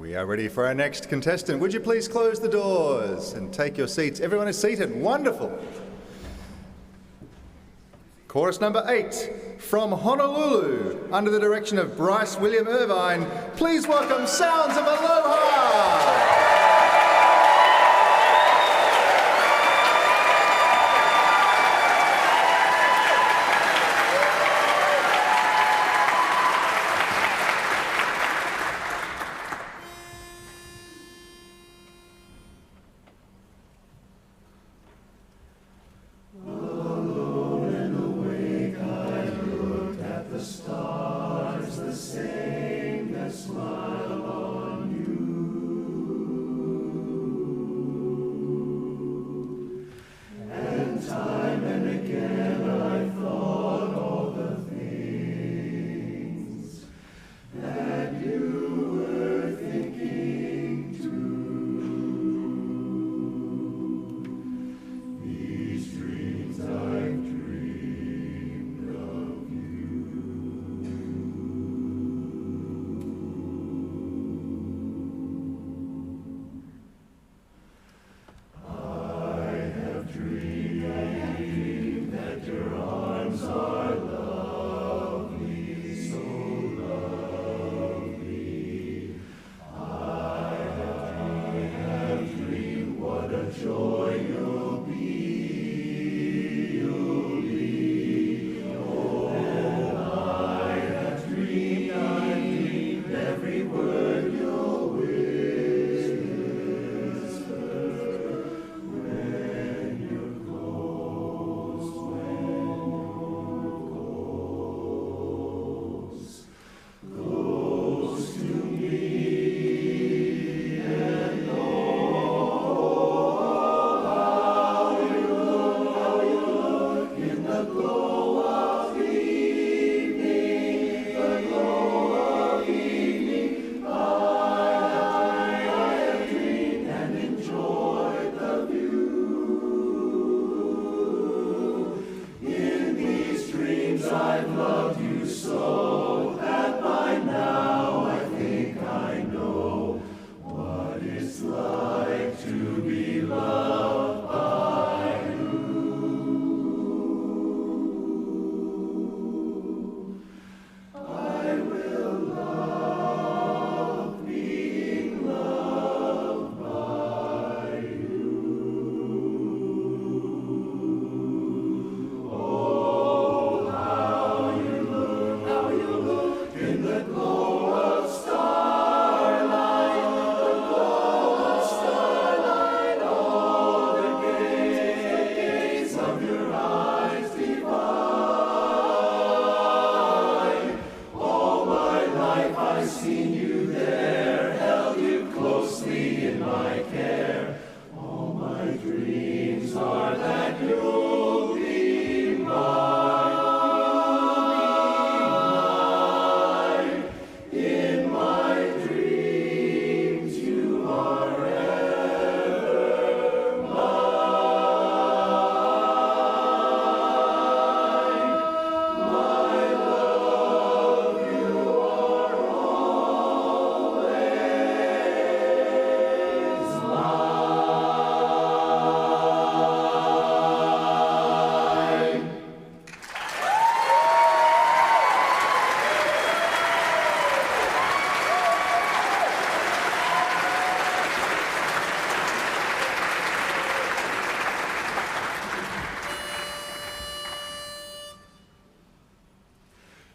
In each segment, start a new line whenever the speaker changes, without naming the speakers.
We are ready for our next contestant. Would you please close the doors and take your seats? Everyone is seated. Wonderful. Chorus number 8, from Honolulu, under the direction of Bryce William Irvine, please welcome Sounds of Aloha!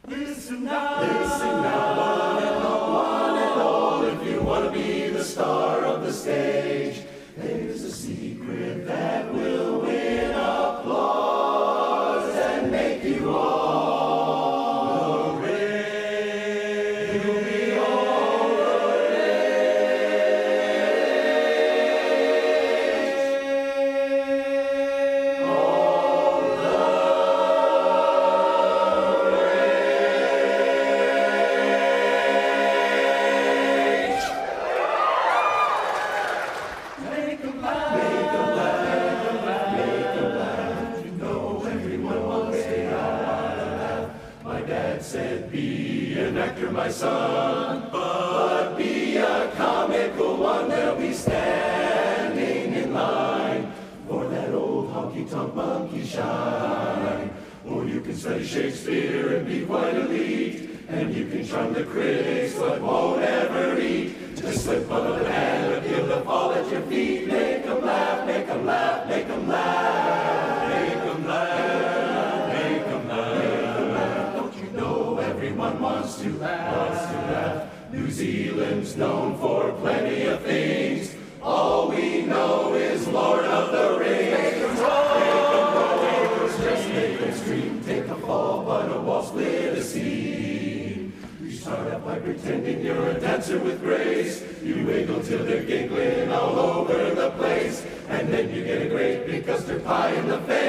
Listen now, one and all, if you want to be the star of the stage, there's a secret that will win applause and make you all the rage. You'll be all the rage. All the Make 'em laugh, make 'em laugh, make 'em laugh. You know everyone wants to laugh. My dad said, be an actor, my son, but be a comic. be standing in line for that old honky-tonk monkey shine. Or you can study Shakespeare and be quite elite, and you can charm the critics but won't ever eat. Just slip on a banana peel to fall at your feet. Make 'em laugh, make 'em laugh, make 'em laugh. Make 'em laugh, make 'em laugh. Don't you know everyone wants to laugh? New Zealand's known for plenty of things. All we know is Lord of the Rings. Make 'em roll, just make 'em scream. Take a fall, but a waltz with a scene. You start out by pretending you're a dancer with grace. You wiggle till they're giggling all over the place. And then you get a great big custard pie in the face.